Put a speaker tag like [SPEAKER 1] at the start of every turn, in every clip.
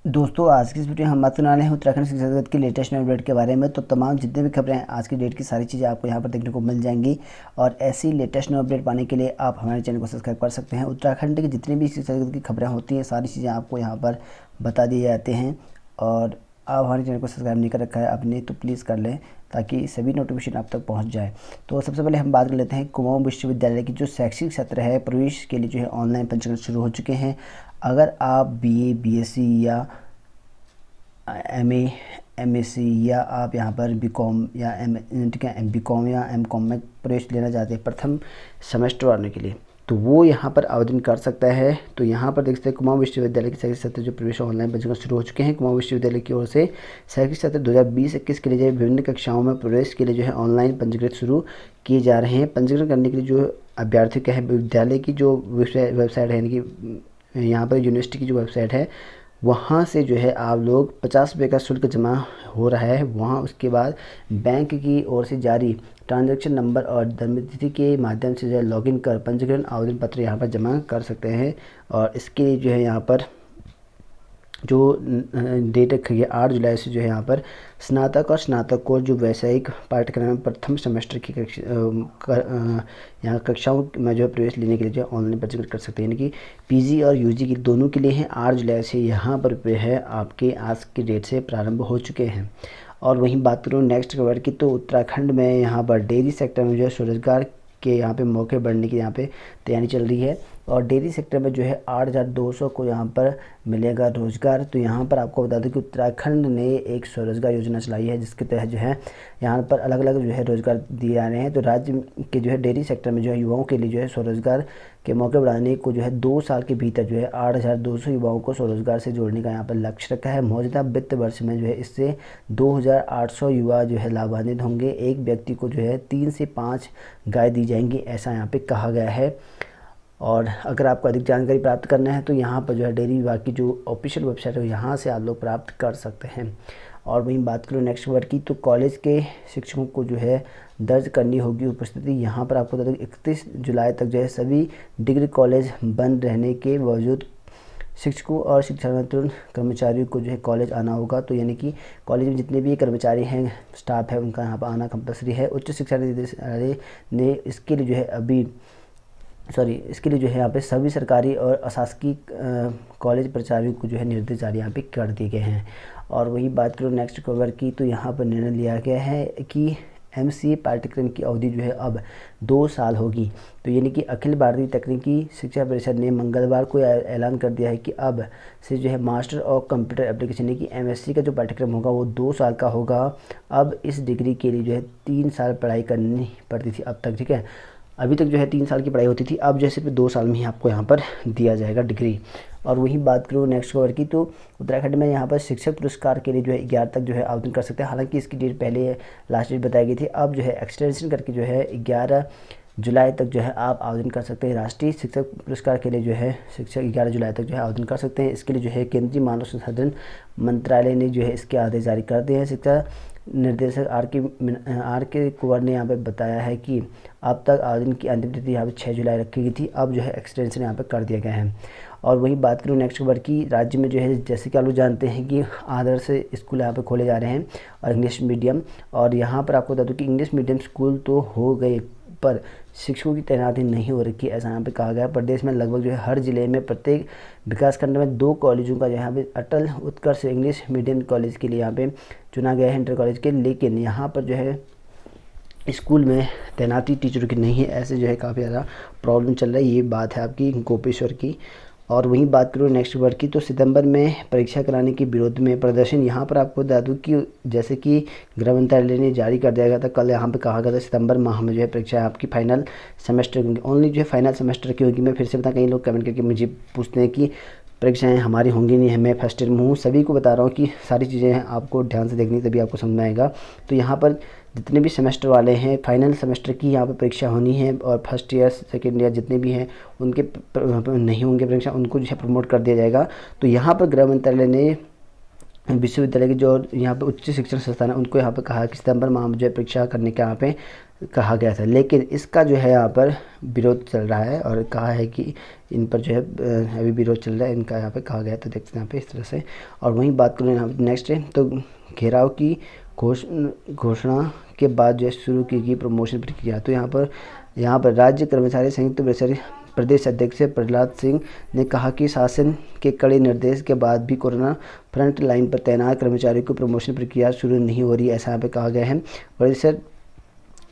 [SPEAKER 1] दोस्तों, आज की इस वीडियो में हम बात करने वाले हैं उत्तराखंड शिक्षा जगत की लेटेस्ट अपडेट के बारे में। तो तमाम जितने भी खबरें हैं आज की डेट की सारी चीज़ें आपको यहाँ पर देखने को मिल जाएंगी। और ऐसी लेटेस्ट न्यू अपडेट पाने के लिए आप हमारे चैनल को सब्सक्राइब कर सकते हैं। उत्तराखंड की जितनी भी शिक्षा जगत की खबरें होती हैं सारी चीज़ें आपको यहाँ पर बता दिए जाते हैं। और आप हमारे चैनल को सब्सक्राइब नहीं कर रखा है आपने तो प्लीज़ कर लें ताकि सभी नोटिफिकेशन आप तक पहुंच जाए। तो सबसे पहले हम बात कर लेते हैं कुमाऊं विश्वविद्यालय की जो शैक्षिक सत्र है प्रवेश के लिए जो है ऑनलाइन पंजीकरण शुरू हो चुके हैं। अगर आप बीए, बीएससी या एमए, एमएससी या आप यहाँ पर बीकॉम या बीकॉम या एमकॉम में प्रवेश लेना चाहते हैं प्रथम सेमेस्टर वालों के लिए, तो वो यहाँ पर आवेदन कर सकता है। तो यहाँ पर देख सकते हैं कुमाऊं विश्वविद्यालय के शैक्षिक सत्र जो प्रवेश ऑनलाइन पंजीकरण शुरू हो चुके हैं। कुमाऊं विश्वविद्यालय की ओर से शैक्षिक सत्र 2020-21 के लिए जो है विभिन्न कक्षाओं में प्रवेश के लिए जो है ऑनलाइन पंजीकृत शुरू किए जा रहे हैं। पंजीकरण करने के लिए जो अभ्यर्थियों क्या है, विद्यालय की जो वेबसाइट है, यानी कि यहाँ पर यूनिवर्सिटी की जो वेबसाइट है वहाँ से जो है आप लोग 50 रुपये का शुल्क जमा हो रहा है वहाँ। उसके बाद बैंक की ओर से जारी ट्रांजैक्शन नंबर और जन्मतिथि के माध्यम से जो है लॉगिन कर पंजीकरण आवेदन पत्र यहाँ पर जमा कर सकते हैं। और इसके लिए जो है यहाँ पर जो डेट रखी है 8 जुलाई से जो है यहाँ पर स्नातक और स्नातकोत्तर जो वैषयिक पाठ्यक्रम में प्रथम सेमेस्टर की यहाँ कक्षाओं में जो है प्रवेश लेने के लिए जो है ऑनलाइन पंजीकरण कर सकते हैं। यानी कि पीजी और यूजी की दोनों के लिए हैं। 8 जुलाई से यहाँ पर है आपके आज की डेट से प्रारंभ हो चुके हैं। और वहीं बात करूँ नेक्स्ट खबर की, तो उत्तराखंड में यहाँ पर डेयरी सेक्टर में जो है स्वरोजगार के यहाँ पे मौके बढ़ने की यहाँ पे तैयारी चल रही है। और डेयरी सेक्टर में जो है 8,200 को यहाँ पर मिलेगा रोज़गार। तो यहाँ पर आपको बता दूं कि उत्तराखंड ने एक स्वरोजगार योजना चलाई है जिसके तहत जो है यहाँ पर अलग अलग जो है रोज़गार दिए जा रहे हैं। तो राज्य के जो है डेयरी सेक्टर में जो है युवाओं के लिए जो है स्वरोजगार के मौके बढ़ाने को जो है 2 साल के भीतर जो है 8,200 युवाओं को स्वरोजगार से जोड़ने का यहाँ पर लक्ष्य रखा है। मौजूदा वित्त वर्ष में जो है इससे 2,800 युवा जो है लाभान्वित होंगे। एक व्यक्ति को जो है 3 से 5 गाय दी जाएंगी, ऐसा यहाँ पे कहा गया है। और अगर आपको अधिक जानकारी प्राप्त करना है तो यहाँ पर जो है डेयरी विभाग की जो ऑफिशियल वेबसाइट है यहाँ से आप लोग प्राप्त कर सकते हैं। और वहीं बात करूँ नेक्स्ट खबर की, तो कॉलेज के शिक्षकों को जो है दर्ज करनी होगी उपस्थिति। यहाँ पर आपको बता दें 31 जुलाई तक जो है सभी डिग्री कॉलेज बंद रहने के बावजूद शिक्षकों और शिक्षांतरण कर्मचारियों को जो है कॉलेज आना होगा। तो यानी कि कॉलेज में जितने भी कर्मचारी हैं, स्टाफ है, उनका यहाँ पर आना कंपलसरी है। उच्च शिक्षा निदेशालय ने इसके लिए जो है यहाँ पे सभी सरकारी और अशासकीय कॉलेज प्राचार्यों को जो है निर्देश जारी यहाँ पे कर दिए गए हैं। और वही बात करो नेक्स्ट खबर की, तो यहाँ पर निर्णय लिया गया है कि एमसीए पाठ्यक्रम की अवधि जो है अब 2 साल होगी। तो यानी कि अखिल भारतीय तकनीकी शिक्षा परिषद ने मंगलवार को ऐलान कर दिया है कि अब से जो है मास्टर ऑफ कंप्यूटर एप्लीकेशन यानी कि एमएससी का जो पाठ्यक्रम होगा वो 2 साल का होगा। अब इस डिग्री के लिए जो है 3 साल पढ़ाई करनी पड़ती थी अब तक, ठीक है। अभी तक जो है 3 साल की पढ़ाई होती थी, अब जो है सिर्फ 2 साल में ही आपको यहाँ पर दिया जाएगा डिग्री। और वही बात करूँ नेक्स्ट खबर की, तो उत्तराखंड में यहाँ पर शिक्षक पुरस्कार के लिए जो है 11 तक जो है आवेदन कर सकते हैं। हालांकि इसकी डेट पहले लास्ट डेट बताई गई थी, अब जो है एक्सटेंशन करके जो है 11 जुलाई तक जो है आप आवेदन कर सकते हैं। राष्ट्रीय शिक्षक पुरस्कार के लिए जो है शिक्षक 11 जुलाई तक जो है आवेदन कर सकते हैं। इसके लिए जो है केंद्रीय मानव संसाधन मंत्रालय ने जो है इसके आदेश जारी कर दिए हैं। शिक्षा निर्देशक आर के कुंवर ने यहाँ पे बताया है कि अब तक आवेदन की अंतिम तिथि यहाँ पे 6 जुलाई रखी गई थी, अब जो है एक्सटेंशन यहाँ पे कर दिया गया है। और वही बात करूँ नेक्स्ट खबर की, राज्य में जो है जैसे कि आप लोग जानते हैं कि आदर्श स्कूल यहाँ पे खोले जा रहे हैं और इंग्लिश मीडियम। और यहाँ पर आपको बता दूँ कि इंग्लिश मीडियम स्कूल तो हो गए पर शिक्षकों की तैनाती नहीं हो रखी, ऐसा यहाँ पे कहा गया है। प्रदेश में लगभग जो है हर जिले में प्रत्येक विकासखंड में 2 कॉलेजों का जो यहाँ पे अटल उत्कर्ष इंग्लिश मीडियम कॉलेज के लिए यहाँ पे चुना गया है, इंटर कॉलेज के। लेकिन यहाँ पर जो है स्कूल में तैनाती टीचरों की नहीं है, ऐसे जो है काफ़ी ज़्यादा प्रॉब्लम चल रहा है। ये बात है आपकी गोपेश्वर की। और वहीं बात करूँ नेक्स्ट वर्ड की, तो सितंबर में परीक्षा कराने के विरोध में प्रदर्शन। यहाँ पर आपको बता दूँ कि जैसे कि गृह मंत्रालय ने जारी कर दिया गया था, कल यहाँ पे कहा गया था सितंबर माह में जो है परीक्षा आपकी फाइनल सेमेस्टर की ओनली जो है फाइनल सेमेस्टर की होगी। मैं फिर से बता, कई लोग कमेंट करके मुझे पूछते हैं कि परीक्षाएं हमारी होंगी नहीं है, मैं फर्स्ट ईयर में हूँ। सभी को बता रहा हूँ कि सारी चीज़ें आपको ध्यान से देखनी तभी आपको समझ में आएगा। तो यहाँ पर जितने भी सेमेस्टर वाले हैं फाइनल सेमेस्टर की यहाँ पे परीक्षा होनी है, और फर्स्ट ईयर सेकेंड ईयर जितने भी हैं उनके नहीं होंगे परीक्षा, उनको जो है प्रमोट कर दिया जाएगा। तो यहाँ पर गृह मंत्रालय ने विश्वविद्यालय के जो यहाँ पे उच्च शिक्षण संस्थान है उनको यहाँ पे कहा कि सितंबर माह में जो है परीक्षा करने के यहाँ पे कहा गया था, लेकिन इसका जो है यहाँ पर विरोध चल रहा है और कहा है कि इन पर जो है अभी विरोध चल रहा है इनका, यहाँ पे कहा गया है। तो देखते हैं यहाँ पे इस तरह से। और वहीं बात करूँ यहाँ पे नेक्स्ट है, तो घेराव की घोषणा के बाद जो है शुरू की गई प्रमोशन प्रक्रिया। तो यहाँ पर राज्य कर्मचारी संयुक्त प्रदेश अध्यक्ष प्रहलाद सिंह ने कहा कि शासन के कड़े निर्देश के बाद भी कोरोना फ्रंट लाइन पर तैनात कर्मचारियों को प्रमोशन प्रक्रिया शुरू नहीं हो रही, ऐसा यहाँ पे कहा गया है। परिषद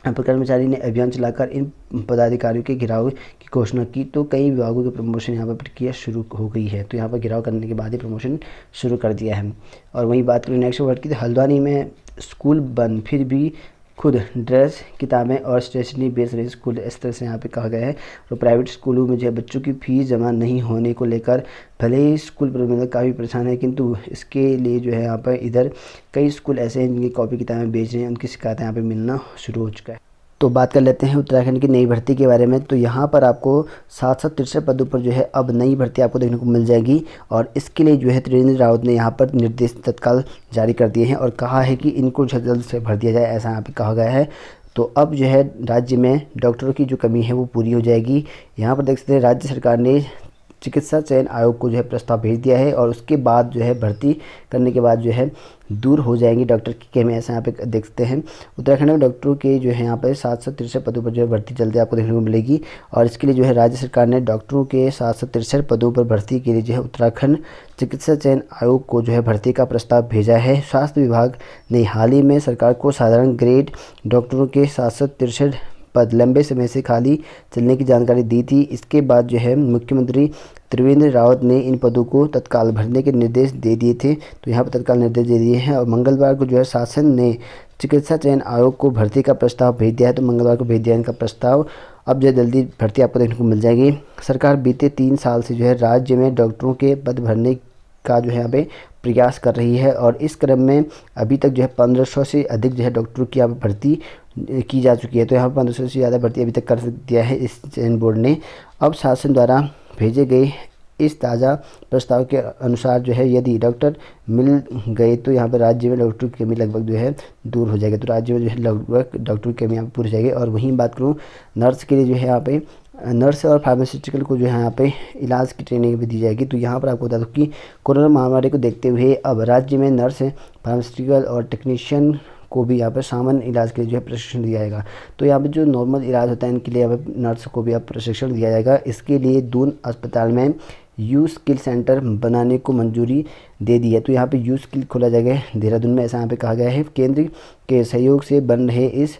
[SPEAKER 1] कर्मचारी ने अभियान चलाकर इन पदाधिकारियों के घिराव की घोषणा की, तो कई विभागों की प्रमोशन यहाँ पर प्रक्रिया शुरू हो गई है। तो यहाँ पर घिराव करने के बाद ही प्रमोशन शुरू कर दिया है। और वहीं बात करें नेक्स्ट वर्ड की, तो हल्द्वानी में स्कूल बंद फिर भी खुद ड्रेस, किताबें और स्टेशनरी बेच रहे स्कूल, इस तरह से यहाँ पे कहा गया है। और प्राइवेट स्कूलों में जो है बच्चों की फ़ीस जमा नहीं होने को लेकर भले ही स्कूल प्रबंधक काफ़ी परेशान है, किंतु इसके लिए जो है यहाँ पर इधर कई स्कूल ऐसे हैं जिनकी कॉपी किताबें बेच रहे हैं, उनकी शिकायतें यहाँ पे मिलना शुरू हो चुका है। तो बात कर लेते हैं उत्तराखंड की नई भर्ती के बारे में। तो यहाँ पर आपको 763 पदों पर जो है अब नई भर्ती आपको देखने को मिल जाएगी, और इसके लिए जो है त्रिवेंद्र रावत ने यहाँ पर निर्देश तत्काल जारी कर दिए हैं और कहा है कि इनको जल्द से भर दिया जाए, ऐसा यहाँ पे कहा गया है। तो अब जो है राज्य में डॉक्टरों की जो कमी है वो पूरी हो जाएगी। यहाँ पर देख सकते हैं राज्य सरकार ने चिकित्सा चयन आयोग को जो है प्रस्ताव भेज दिया है, और उसके बाद जो है भर्ती करने के बाद जो है दूर हो जाएंगी डॉक्टर की कमी, ऐसा यहाँ पे देख सकते हैं। उत्तराखंड में डॉक्टरों के जो है यहाँ पर 763 पदों पर जो है भर्ती जल्दी आपको देखने को मिलेगी, और इसके लिए जो है राज्य सरकार ने डॉक्टरों के 763 पदों पर भर्ती के लिए जो है उत्तराखंड चिकित्सा चयन आयोग को जो है भर्ती का प्रस्ताव भेजा है। स्वास्थ्य विभाग ने हाल ही में सरकार को साधारण ग्रेड डॉक्टरों के 763 पद लंबे समय से खाली चलने की जानकारी दी थी। इसके बाद जो है मुख्यमंत्री त्रिवेंद्र रावत ने इन पदों को तत्काल भरने के निर्देश दे दिए थे। तो यहाँ पर तत्काल निर्देश दे दिए हैं, और मंगलवार को जो है शासन ने चिकित्सा चयन आयोग को भर्ती का प्रस्ताव भेज दिया है। तो मंगलवार को भेज दिया इनका प्रस्ताव, अब जो है जल्दी भर्ती आपको देखने को मिल जाएगी। सरकार बीते 3 साल से जो है राज्य में डॉक्टरों के पद भरने का जो है यहाँ पे प्रयास कर रही है, और इस क्रम में अभी तक जो है 1500 से अधिक जो है डॉक्टरों की यहाँ पर भर्ती की जा चुकी है। तो यहाँ पर 1500 से ज़्यादा भर्ती अभी तक कर दिया है इस चयन बोर्ड ने। अब शासन द्वारा भेजे गए इस ताज़ा प्रस्ताव के अनुसार जो है यदि डॉक्टर मिल गए तो यहाँ पर राज्य में डॉक्टर की कमी लगभग जो है दूर हो जाएगी। तो राज्य में जो है लगभग डॉक्टर की कमी यहाँ पर पूरी हो जाएगी। और वहीं बात करूँ नर्स के लिए जो है यहाँ पे नर्स और फार्मास्यूटिकल को जो है यहाँ पे इलाज की ट्रेनिंग भी दी जाएगी। तो यहाँ पर आपको बता दूँ कि कोरोना महामारी को देखते हुए अब राज्य में नर्स, फार्मास्यूटिकल और टेक्नीशियन को भी यहाँ पर सामान्य इलाज के लिए जो है प्रशिक्षण दिया जाएगा। तो यहाँ पर जो नॉर्मल इलाज होता है इनके लिए यहाँ पर नर्स को भी अब प्रशिक्षण दिया जाएगा। इसके लिए दून अस्पताल में यू स्किल सेंटर बनाने को मंजूरी दे दी है। तो यहाँ पे यू स्किल खोला जाएगा देहरादून में, ऐसा यहाँ पे कहा गया है। केंद्र के सहयोग से बन रहे इस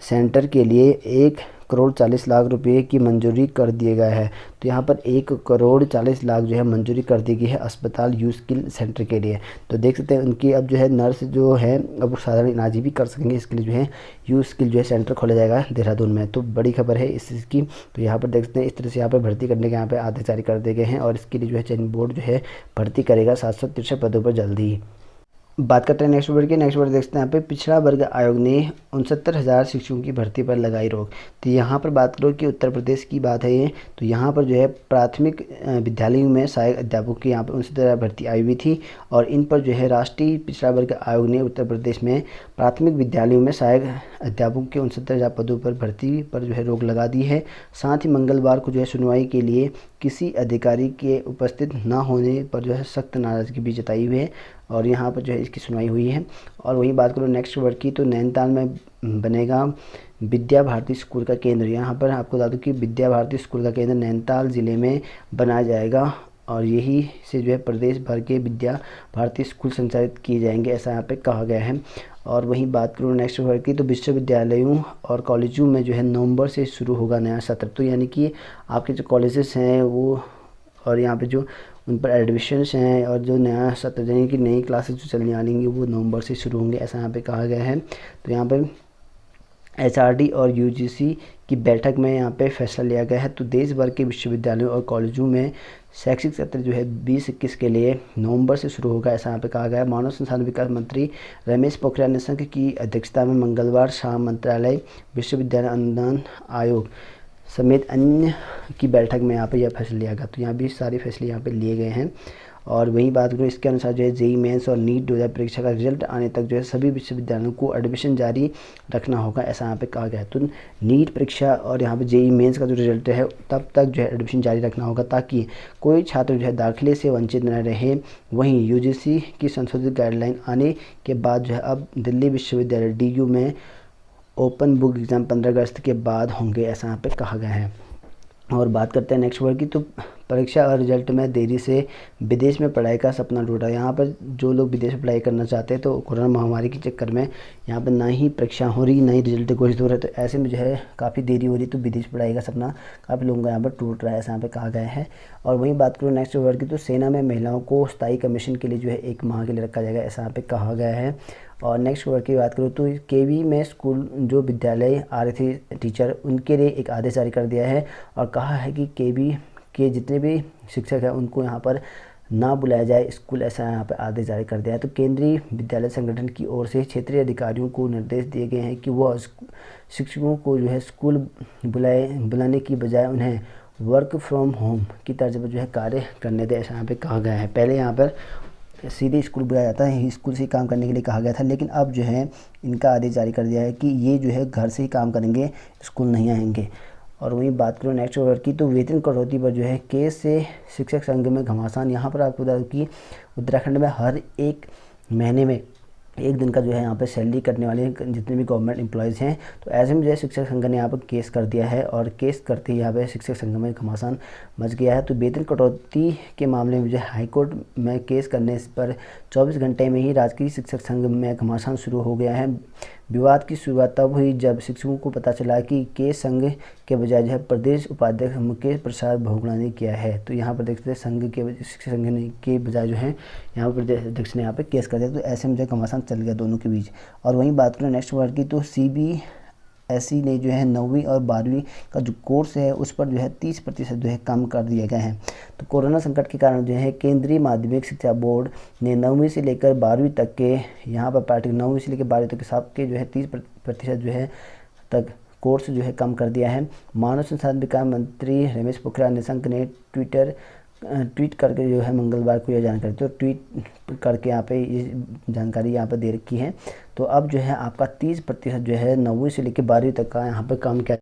[SPEAKER 1] सेंटर के लिए 1,40,00,000 रुपये की मंजूरी कर दिया गया है। तो यहाँ पर 1,40,00,000 जो है मंजूरी कर दी गई है अस्पताल यू स्किल सेंटर के लिए। तो देख सकते हैं उनकी अब जो है नर्स जो है अब वो साधारण इलाज भी कर सकेंगे। इसके लिए जो है यू स्किल जो है सेंटर खोला जाएगा देहरादून में। तो बड़ी खबर है इस चीज़ की। तो यहाँ पर देख सकते हैं इस तरह से यहाँ पर भर्ती करने के यहाँ पर आदेश जारी कर दिए गए हैं, और इसके लिए जो है चयन बोर्ड जो है भर्ती करेगा 763 पदों पर जल्दी ही। बात करते हैं नेक्स्ट वर्ड की। नेक्स्ट वर्ड देखते हैं यहाँ पे पिछड़ा वर्ग आयोग ने 69,000 शिक्षकों की भर्ती पर लगाई रोक। तो यहाँ पर बात करो कि उत्तर प्रदेश की बात है ये। तो यहाँ पर जो है प्राथमिक विद्यालयों में सहायक अध्यापकों की यहाँ पर 69,000 भर्ती आई हुई थी, और इन पर जो है राष्ट्रीय पिछड़ा वर्ग आयोग ने उत्तर प्रदेश में प्राथमिक विद्यालयों में सहायक अध्यापकों के 69,000 पदों पर भर्ती पर जो है रोक लगा दी है। साथ ही मंगलवार को जो है सुनवाई के लिए किसी अधिकारी के उपस्थित न होने पर जो है सख्त नाराजगी भी जताई हुई है, और यहाँ पर जो है इसकी सुनवाई हुई है। और वहीं बात करो नेक्स्ट वर्ड की, तो नैनीताल में बनेगा विद्या भारती स्कूल का केंद्र। यहाँ पर आपको बता दूँ कि विद्या भारती स्कूल का केंद्र नैनीताल ज़िले में बनाया जाएगा, और यही से जो है प्रदेश भर के विद्या भारती स्कूल संचालित किए जाएंगे, ऐसा यहाँ पे कहा गया है। और वहीं बात करूँ नेक्स्ट वर्ड की, तो विश्वविद्यालयों और कॉलेजों में जो है नवंबर से शुरू होगा नया सत्र। तो यानी कि आपके जो कॉलेजेस हैं वो और यहाँ पे जो उन पर एडमिशन्स हैं और जो नया सत्र यानी कि नई क्लासेस जो चलने वाली वो नवंबर से शुरू होंगे, ऐसा यहाँ पे कहा गया है। तो यहाँ पर HRD और UGC की बैठक में यहाँ पे फैसला लिया गया है। तो देश भर के विश्वविद्यालयों और कॉलेजों में शैक्षिक सत्र जो है 2021 के लिए नवंबर से शुरू होगा, ऐसा यहाँ पे कहा गया है। मानव संसाधन विकास मंत्री रमेश पोखरियाल निशंक की अध्यक्षता में मंगलवार शाम मंत्रालय, विश्वविद्यालय अनुदान आयोग समेत अन्य की बैठक में यहाँ पे यह फैसला लिया गया। तो यहाँ भी सारे फैसले यहाँ पे लिए गए हैं। और वहीं बात करूँ इसके अनुसार जो है जेईई मेंस और नीट 2020 परीक्षा का रिजल्ट आने तक जो है सभी विश्वविद्यालयों को एडमिशन जारी रखना होगा, ऐसा यहाँ पे कहा गया है। तो नीट परीक्षा और यहाँ पे जेईई मेंस का जो रिजल्ट है तब तक जो है एडमिशन जारी रखना होगा, ताकि कोई छात्र जो है दाखिले से वंचित न रहे। वहीं यूजीसी की संशोधित गाइडलाइन आने के बाद जो है अब दिल्ली विश्वविद्यालय डीयू में ओपन बुक एग्ज़ाम 15 अगस्त के बाद होंगे, ऐसा यहाँ पे कहा गया है। और बात करते हैं नेक्स्ट वर्ड की, तो परीक्षा और रिजल्ट में देरी से विदेश में पढ़ाई का सपना टूटा। यहाँ पर जो लोग विदेश में पढ़ाई करना चाहते हैं तो कोरोना महामारी के चक्कर में यहाँ पर ना ही परीक्षा हो रही, ना ही रिजल्ट घोषित हो रहा है, तो ऐसे में जो है काफ़ी देरी हो रही, तो विदेश पढ़ाई का सपना काफ़ी लोगों का यहाँ पर टूट रहा है, ऐसा यहाँ पर कहा गया है। और वहीं बात करूँ नेक्स्ट वर्ड की, तो सेना में महिलाओं को स्थायी कमीशन के लिए जो है 1 माह के लिए रखा जाएगा, ऐसा यहाँ पे कहा गया है। और नेक्स्ट वर्ड की बात करूँ तो केवी में स्कूल जो विद्यालय आ रहे थे टीचर, उनके लिए एक आदेश जारी कर दिया है और कहा है कि केवी के जितने भी शिक्षक हैं उनको यहाँ पर ना बुलाया जाए स्कूल, ऐसा यहाँ पर आदेश जारी कर दिया है। तो केंद्रीय विद्यालय संगठन की ओर से क्षेत्रीय अधिकारियों को निर्देश दिए गए हैं कि वह शिक्षकों को जो है स्कूल बुलाने की बजाय उन्हें वर्क फ्रॉम होम की तर्ज पर जो है कार्य करने दें, ऐसा यहाँ पे कहा गया है। पहले यहाँ पर सीधे स्कूल बुलाया जाता है, स्कूल से ही काम करने के लिए कहा गया था, लेकिन अब जो है इनका आदेश जारी कर दिया है कि ये जो है घर से ही काम करेंगे, स्कूल नहीं आएंगे। और वहीं बात करूँ नेक्स्ट वर्ड की, तो वेतन कटौती पर जो है केस से शिक्षक संघ में घमासान। यहाँ पर आपको बता दूँ कि उत्तराखंड में हर एक महीने में 1 दिन का जो है यहाँ पे सैलरी कटने वाले जितने भी गवर्नमेंट एम्प्लॉयज़ हैं, तो ऐसे में जो है शिक्षक संघ ने यहाँ पर केस कर दिया है और केस करते ही यहाँ पे शिक्षक संघ में घमासान मच गया है। तो वेतन कटौती के मामले में जो है हाईकोर्ट में केस करने पर 24 घंटे में ही राजकीय शिक्षक संघ में घमासान शुरू हो गया है। विवाद की शुरुआत तब हुई जब शिक्षकों को पता चला कि केस संघ के बजाय जो है प्रदेश उपाध्यक्ष मुकेश प्रसाद बहुगुणा ने किया है। तो यहाँ पर देखते हैं संघ के शिक्षक संघ ने के बजाय जो है यहाँ पर प्रदेश अध्यक्ष ने यहाँ पे केस कर दिया, तो ऐसे में जो घमासान चल गया दोनों के बीच। और वहीं बात करें नेक्स्ट वर्ड की, तो सीबीएसई ने जो है 9वीं और 12वीं का जो कोर्स है उस पर जो है 30% जो है कम कर दिया गया है। तो कोरोना संकट के कारण जो है केंद्रीय माध्यमिक शिक्षा बोर्ड ने 9वीं से लेकर 12वीं तक के यहाँ पर पार्टी 9वीं से लेकर 12वीं तक के सबके जो है 30% जो है तक कोर्स जो है कम कर दिया है। मानव संसाधन विकास मंत्री रमेश पोखरियाल निशंक ने ट्वीट करके जो है मंगलवार को यह जानकारी, तो ट्वीट करके यहाँ पे ये जानकारी यहाँ पे दे रखी है। तो अब जो है आपका 30% जो है 9वीं से लेकर 12वीं तक का यहाँ पे कम किया